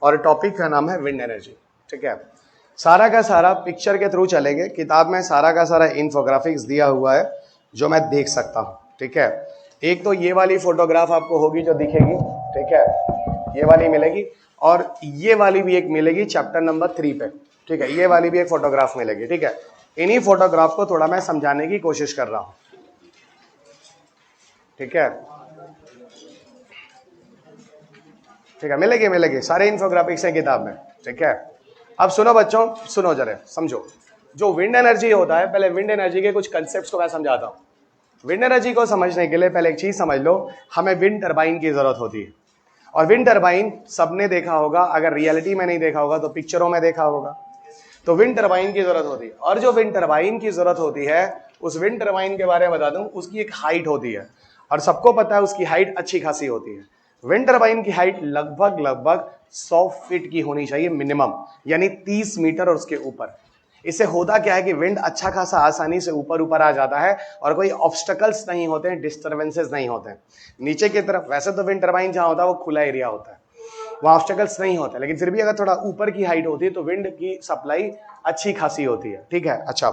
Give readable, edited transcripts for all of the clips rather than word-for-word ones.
और टॉपिक का नाम है विंड एनर्जी। ठीक है, सारा का सारा पिक्चर के थ्रू चलेंगे। किताब में सारा का सारा इंफोग्राफिक्स दिया हुआ है जो मैं देख सकता हूँ। ठीक है, एक तो ये वाली फोटोग्राफ आपको होगी जो दिखेगी, ठीक है, ये वाली मिलेगी, और ये वाली भी एक मिलेगी चैप्टर नंबर 3 पे। ठीक है, ये वाली भी एक फोटोग्राफ मिलेगी। ठीक है, इन्हीं फोटोग्राफ को थोड़ा मैं समझाने की कोशिश कर रहा हूं। ठीक है, ठीक है, मिलेगी सारे इंफोग्राफिक्स हैं किताब में। ठीक है, अब सुनो बच्चों, सुनो जरा, समझो। जो विंड एनर्जी होता है, पहले विंड एनर्जी के कुछ कंसेप्ट्स को मैं समझाता हूं। विंड एनर्जी को समझने के लिए पहले एक चीज समझ लो, हमें विंड टरबाइन की जरूरत होती है। और विंड टरबाइन सबने देखा होगा, अगर रियलिटी में नहीं देखा होगा तो पिक्चरों में देखा होगा। तो विंड टरबाइन की जरूरत होती है, और जो विंड टरबाइन की जरूरत होती है, उस विंड टरबाइन के बारे में बता दूं, उसकी एक हाइट होती है, और सबको पता है उसकी हाइट अच्छी खासी होती है। विंड टरबाइन की हाइट लगभग 100 फीट की होनी चाहिए मिनिमम, यानी 30 मीटर और उसके ऊपर। इससे होता क्या है कि विंड अच्छा खासा आसानी से ऊपर आ जाता है, और कोई ऑब्स्टकल्स नहीं होते हैं, डिस्टर्बेंसेस नहीं होते हैं नीचे की तरफ। वैसे तो विंड टरबाइन जहां होता है वो खुला एरिया होता है, वहां ऑब्स्टकल्स नहीं होते, लेकिन फिर भी अगर थोड़ा ऊपर की हाइट होती है तो विंड की सप्लाई अच्छी खासी होती है। ठीक है, अच्छा,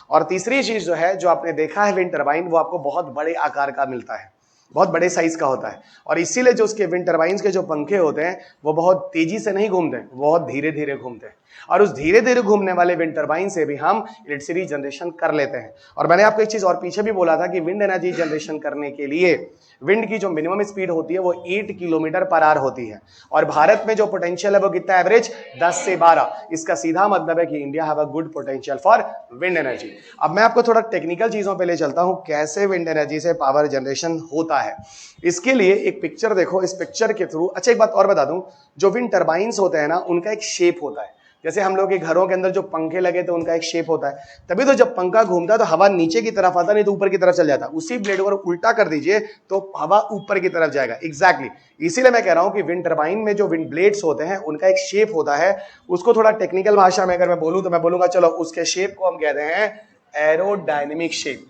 और तीसरी चीज जो है, जो आपने देखा है विंड टरबाइन, वो आपको बहुत बड़े आकार का मिलता है, बहुत बड़े साइज का होता है। और इसीलिए जो उसके विंड टरबाइंस के जो पंखे होते हैं वो बहुत तेजी से नहीं घूमते, बहुत धीरे धीरे घूमते हैं, और उस धीरे धीरे घूमने वाले विंड टरबाइन से भी हम इलेक्ट्रिसिटी जनरेशन कर लेते हैं। और मैंने आपको एक चीज और पीछे भी बोला था कि विंड एनर्जी जनरेशन करने के लिए विंड की जो मिनिमम स्पीड होती है वो 8 किलोमीटर पर आवर होती है, और भारत में जो पोटेंशियल है वो कितना एवरेज 10 से 12। इसका सीधा मतलब है कि India have a good potential for wind energy. अब मैं आपको थोड़ा टेक्निकल चीजों पे ले चलता हूं, कैसे विंड एनर्जी से पावर जनरेशन होता है। इसके लिए एक पिक्चर देखो, इस पिक्चर के थ्रू। अच्छा, एक बात और बता दूं, जो विंड टरबाइंस होते हैं ना, उनका एक शेप होता है। जैसे हम लोग के घरों के अंदर जो पंखे लगे तो उनका एक शेप होता है, तभी तो जब पंखा घूमता है तो हवा नीचे की तरफ आता, नहीं तो ऊपर की तरफ चल जाता। उसी ब्लेड को उल्टा कर दीजिए तो हवा ऊपर की तरफ जाएगा। एग्जैक्टली, इसीलिए मैं कह रहा हूं कि विंड टरबाइन में जो विंड ब्लेड्स होते हैं उनका एक शेप होता है। उसको थोड़ा टेक्निकल भाषा में अगर मैं बोलूं तो मैं बोलूंगा, चलो उसके शेप को हम कहते हैं एरोडायनेमिक शेप।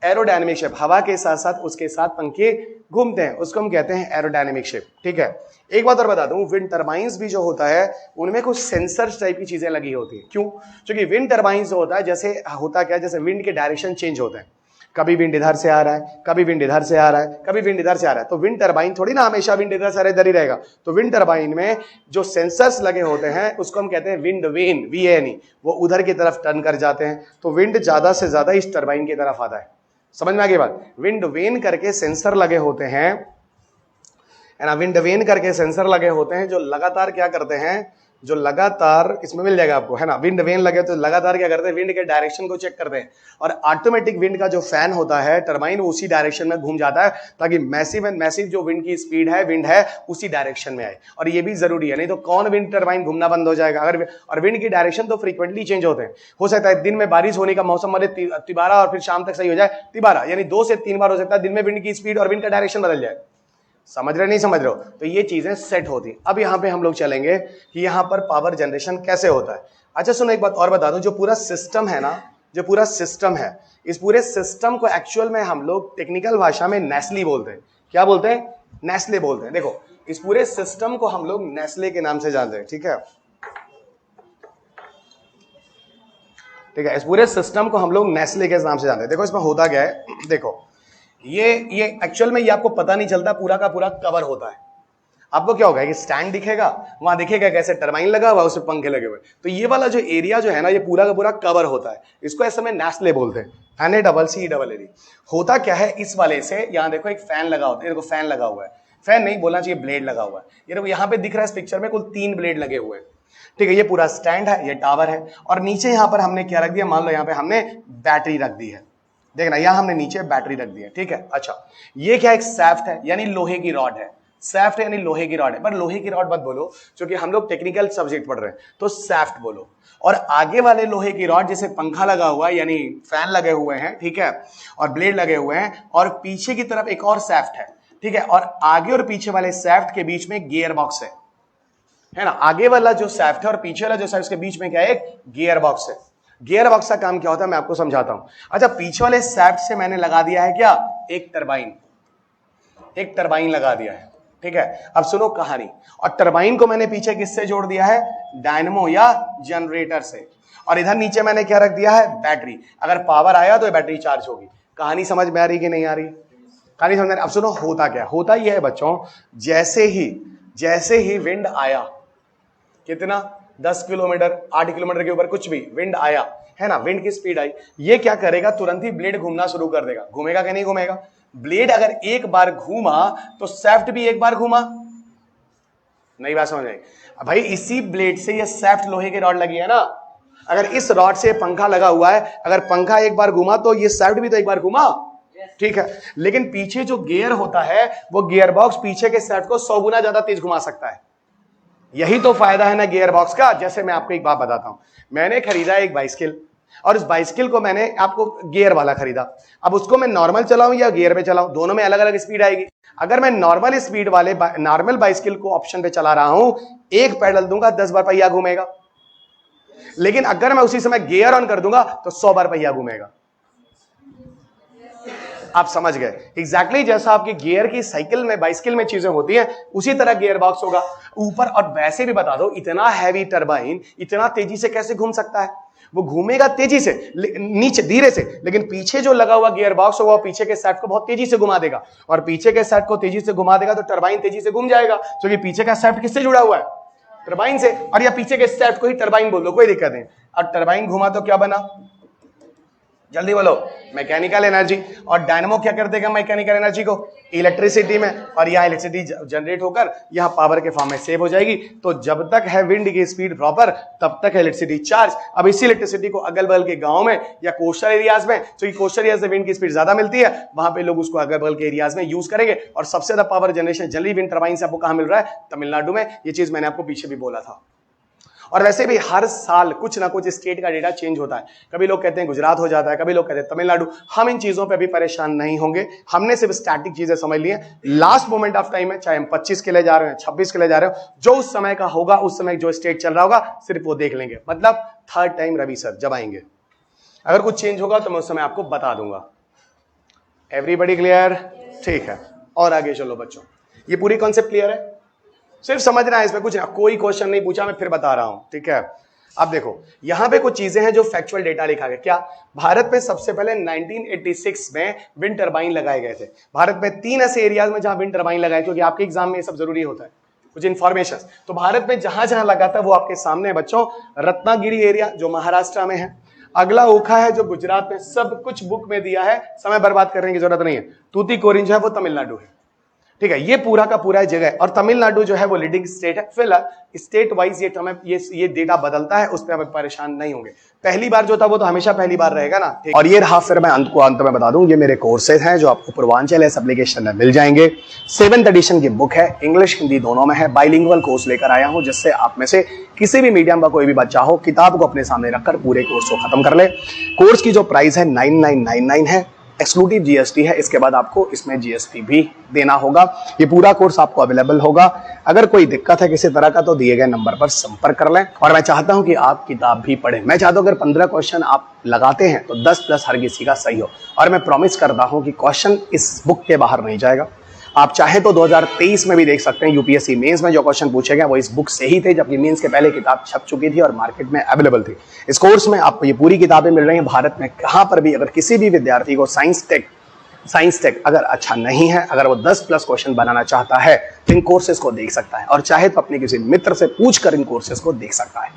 एरोडायनेमिक शेप, हवा के साथ साथ उसके साथ पंखे घूमते हैं, उसको हम कहते हैं एरोडायनेमिक शेप। ठीक है, एक बात और बता दूं, विंड टरबाइंस भी जो होता है उनमें कुछ सेंसर्स टाइप की चीजें लगी होती है। क्यों? क्योंकि विंड टरबाइंस जो होता है, जैसे होता क्या है, जैसे विंड के डायरेक्शन चेंज होते हैं, कभी विंड इधर से आ रहा है, कभी विंड इधर से आ रहा है, कभी विंड इधर से आ रहा है, तो विंड टरबाइन थोड़ी ना हमेशा विंड इधर से आ रहा है इधर ही रहेगा। तो विंड टरबाइन में जो सेंसर्स लगे होते हैं उसको हम कहते हैं विंड वेन, VAN, वो उधर की तरफ टर्न कर जाते हैं, तो विंड ज्यादा से ज्यादा इस टरबाइन की तरफ आता है। समझ में आ गई बात? विंड वेन करके सेंसर लगे होते हैं, है ना, विंड वेन करके सेंसर लगे होते हैं जो लगातार क्या करते हैं, जो लगातार, इसमें मिल जाएगा आपको, है ना, विंड वेन लगे तो लगातार क्या करते हैं, विंड के डायरेक्शन को चेक करते हैं, और ऑटोमेटिक विंड का जो फैन होता है टरबाइन, वो उसी डायरेक्शन में घूम जाता है, ताकि मैसिव एंड मैसिव जो विंड की स्पीड है, विंड है, उसी डायरेक्शन में आए। और ये भी जरूरी है, नहीं तो कौन विंड टरबाइन घूमना बंद हो जाएगा अगर। और विंड की डायरेक्शन तो फ्रीक्वेंटली चेंज होते हैं, हो सकता है दिन में बारिश होने का मौसम बने तिबारा, और फिर शाम तक सही हो जाए तिबारा, यानी 2 से 3 बार हो सकता है दिन में विंड की स्पीड और विंड का डायरेक्शन बदल जाए। समझ रहे नहीं समझ रहे हो? तो ये चीजें सेट होती हैं। अब यहां पे हम लोग चलेंगे कि यहां पर पावर जनरेशन कैसे होता है। अच्छा सुनो, एक बात और बता दूं, जो पूरा सिस्टम है ना, जो पूरा सिस्टम है, इस पूरे सिस्टम को एक्चुअल में हम लोग टेक्निकल भाषा में नेस्ले बोलते हैं। क्या बोलते हैं? नेस्ले बोलते हैं। देखो, इस पूरे सिस्टम को हम लोग नेस्ले के नाम से जानते हैं। ठीक है, ठीक है, इस पूरे सिस्टम को हम लोग नेस्ले के नाम से जानते हैं। देखो इसमें होता क्या है, देखो ये एक्चुअल में ये आपको पता नहीं चलता, पूरा का पूरा कवर होता है। आपको क्या होगा कि स्टैंड दिखेगा, वहां दिखेगा कैसे टरबाइन लगा हुआ, उसमें पंखे लगे हुए, तो ये वाला जो एरिया जो है ना, ये पूरा का पूरा कवर होता है। इसको ऐसे में नेस्ले बोलते हैं, NACCE। होता क्या है, इस वाले से यहाँ देखो एक फैन लगा होता है, देखो फैन लगा हुआ है, फैन नहीं बोलना चाहिए, ब्लेड लगा हुआ है। ये देखो यहाँ पे दिख रहा है इस पिक्चर में कुल 3 ब्लेड लगे हुए हैं। ठीक है, ये पूरा स्टैंड है, ये टावर है, और नीचे यहाँ पर हमने क्या रख दिया, मान लो यहाँ पे हमने बैटरी रख दी है। देखना, यहां हमने नीचे बैटरी रख दी है। ठीक है, अच्छा, ये क्या, एक सैफ्ट है, यानी लोहे की रॉड है। सैफ्ट है यानी लोहे की रॉड है, पर लोहे की रॉड मत बोलो क्योंकि हम लोग टेक्निकल सब्जेक्ट पढ़ रहे हैं, तो सैफ्ट बोलो। और आगे वाले लोहे की रॉड, जैसे पंखा लगा हुआ है यानी फैन लगे हुए हैं, ठीक है, और ब्लेड लगे हुए हैं, और पीछे की तरफ एक और सैफ्ट है। ठीक है, और आगे और पीछे वाले सैफ्ट के बीच में गियर बॉक्स है ना, आगे वाला जो सैफ्ट है और पीछे वाला जो सैफ्ट के बीच में क्या है, एक गियर बॉक्स है। गियर बॉक्स का काम क्या होता है मैं आपको समझाता हूं। अच्छा, पीछे वाले सैफ्ट से मैंने लगा दिया है क्या, एक टरबाइन, एक टरबाइन लगा दिया है। ठीक है, अब सुनो कहानी। और टरबाइन को मैंने पीछे किससे जोड़ दिया है? डायनमो या जनरेटर से। और इधर नीचे मैंने क्या रख दिया है? बैटरी। अगर पावर आया तो ये बैटरी चार्ज होगी। कहानी समझ में आ रही कि नहीं आ रही? कहानी समझ में आ रही? अब सुनो होता क्या होता यह है बच्चों, जैसे ही विंड आया, कितना 10 किलोमीटर 8 किलोमीटर के ऊपर कुछ भी विंड आया है ना, विंड की स्पीड आई, ये क्या करेगा? तुरंत ही ब्लेड घूमना शुरू कर देगा। घूमेगा कि नहीं घूमेगा? ब्लेड अगर एक बार घूमा तो सैफ्ट भी एक बार घूमा। नई बात समझ आई? भाई इसी ब्लेड से ये सैफ्ट लोहे की रॉड लगी है ना, अगर इस रॉड से पंखा लगा हुआ है, अगर पंखा एक बार घूमा तो ये सैफ्ट भी तो एक बार घूमा। ठीक है, लेकिन पीछे जो गियर होता है वो गियर बॉक्स पीछे के सैफ्ट को 100 गुना ज्यादा तेज घुमा सकता है। यही तो फायदा है ना गियर बॉक्स का। जैसे मैं आपको एक बात बताता हूं, मैंने खरीदा एक बाइसिकल और इस बाइसिकल को मैंने आपको गियर वाला खरीदा। अब उसको मैं नॉर्मल चलाऊं या गियर पे चलाऊं, दोनों में अलग अलग स्पीड आएगी। अगर मैं नॉर्मल स्पीड वाले नॉर्मल बाइसिकल को ऑप्शन पे चला रहा हूं, एक पैडल दूंगा 10 बार पहिया घूमेगा, लेकिन अगर मैं उसी समय गियर ऑन कर दूंगा तो 100 बार पहिया घूमेगा। आप समझ गए? एग्जैक्टली जैसा आपकी गियर की साइकिल में बाइसिकल में चीजें होती हैं, उसी तरह गियर बॉक्स होगा ऊपर। और वैसे भी बता दो, इतना हैवी टरबाइन इतना तेजी से कैसे घूम सकता है? वो घूमेगा तेजी से, नीचे धीरे से, लेकिन पीछे जो लगा हुआ गियर बॉक्स होगा पीछे के सेट को बहुत तेजी से घुमा देगा। और पीछे के सेट को तेजी से घुमा देगा तो टरबाइन तेजी से घूम जाएगा, क्योंकि पीछे का सेट किससे जुड़ा हुआ है? टरबाइन से। और या पीछे के सेट को ही टरबाइन बोल दो, कोई दिक्कत नहीं। और टरबाइन घुमा तो क्या बना? जल्दी बोलो, मैकेनिकल एनर्जी। और डायनामो क्या कर देगा मैकेनिकल एनर्जी को? इलेक्ट्रिसिटी में। और यहां इलेक्ट्रिसिटी जनरेट होकर यहां पावर के फॉर्म में सेव हो जाएगी। तो जब तक है विंड की स्पीड प्रॉपर, तब तक है इलेक्ट्रिसिटी चार्ज। अब इसी इलेक्ट्रिसिटी को अगल बगल के गांव में या कोस्टल एरियाज में, क्योंकि कोस्टल एरियाज में विंड की स्पीड ज्यादा मिलती है, वहां पे लोग उसको अगल बगल के एरियाज में यूज करेंगे। और सबसे ज्यादा power generation generally wind turbine से आपको कहां मिल रहा है? तमिलनाडु में। ये चीज मैंने आपको पीछे भी बोला था। और वैसे भी हर साल कुछ ना कुछ स्टेट का डेटा चेंज होता है। कभी लोग कहते हैं गुजरात हो जाता है, कभी लोग कहते हैं तमिलनाडु। हम इन चीजों पे भी परेशान नहीं होंगे। हमने सिर्फ स्टैटिक चीजें समझ ली हैं। लास्ट मोमेंट ऑफ टाइम में, चाहे हम 25 के लिए जा रहे हैं, 26 के लिए जा रहे हो, जो उस समय का होगा, उस समय जो स्टेट चल रहा होगा, सिर्फ वो देख लेंगे। मतलब थर्ड टाइम रवि सर जब आएंगे, अगर कुछ चेंज होगा तो मैं उस समय आपको बता दूंगा। Everybody clear? ठीक है, और आगे चलो बच्चों। ये पूरी कॉन्सेप्ट क्लियर है? सिर्फ समझना है, इसमें कुछ ना, कोई क्वेश्चन नहीं पूछा, मैं फिर बता रहा हूं। ठीक है, अब देखो यहां पे कुछ चीजें हैं जो फैक्चुअल डेटा लिखा गया। क्या? भारत में सबसे पहले 1986 में विंड टरबाइन लगाए गए थे। भारत में 3 ऐसे एरियाज में जहां विंड टरबाइन लगाए, क्योंकि आपके एग्जाम में ये सब जरूरी होता है, कुछ इंफॉर्मेशन। तो भारत में जहां जहां लगा था वो आपके सामने बच्चों। रत्नागिरी एरिया जो महाराष्ट्र में है, अगला ओखा है जो गुजरात में, सब कुछ बुक में दिया है, समय बर्बाद करने की जरूरत नहीं है। तूतीकोरिन जो है वो तमिलनाडु है। ठीक है, ये पूरा का पूरा जगह। और तमिलनाडु जो है वो लीडिंग स्टेट है। फिलहाल स्टेट वाइज ये डेटा बदलता है, उस पर आप परेशान नहीं होंगे। पहली बार जो था वो तो हमेशा पहली बार रहेगा ना। और ये रहा, फिर मैं अंत में बता दूं, ये मेरे कोर्सेज हैं जो आपको पूर्वांचल इस एप्लीकेशन में मिल जाएंगे। 7th एडिशन की बुक है, इंग्लिश हिंदी दोनों में है। बाइलिंगुअल कोर्स लेकर आया हूं, जिससे आप में से किसी भी मीडियम का कोई भी बच्चा हो, किताब को अपने सामने रखकर पूरे कोर्स को खत्म कर ले। कोर्स की जो प्राइस है 9999 है, एक्सक्लूसिव जीएसटी है। इसके बाद आपको इसमें जीएसटी भी देना होगा। ये पूरा कोर्स आपको अवेलेबल होगा। अगर कोई दिक्कत है किसी तरह का तो दिए गए नंबर पर संपर्क कर लें। और मैं चाहता हूं कि आप किताब भी पढ़ें। मैं चाहता हूं अगर 15 क्वेश्चन आप लगाते हैं तो 10 प्लस हर किसी का सही हो। और मैं प्रॉमिस करता हूं कि क्वेश्चन इस बुक के बाहर नहीं जाएगा। आप चाहे तो 2023 में भी देख सकते हैं, यूपीएससी मेंस में जो क्वेश्चन पूछे गए वो इस बुक से ही थे, जबकि मेंस के पहले किताब छप चुकी थी और मार्केट में अवेलेबल थी। इस कोर्स में आपको ये पूरी किताबें मिल रही हैं। भारत में कहां पर भी अगर किसी भी विद्यार्थी को साइंस टेक अगर अच्छा नहीं है, अगर वो 10 प्लस क्वेश्चन बनाना चाहता है तो इन कोर्सेज को देख सकता है। और चाहे तो अपने किसी मित्र से पूछकर इन कोर्सेज को देख सकता है।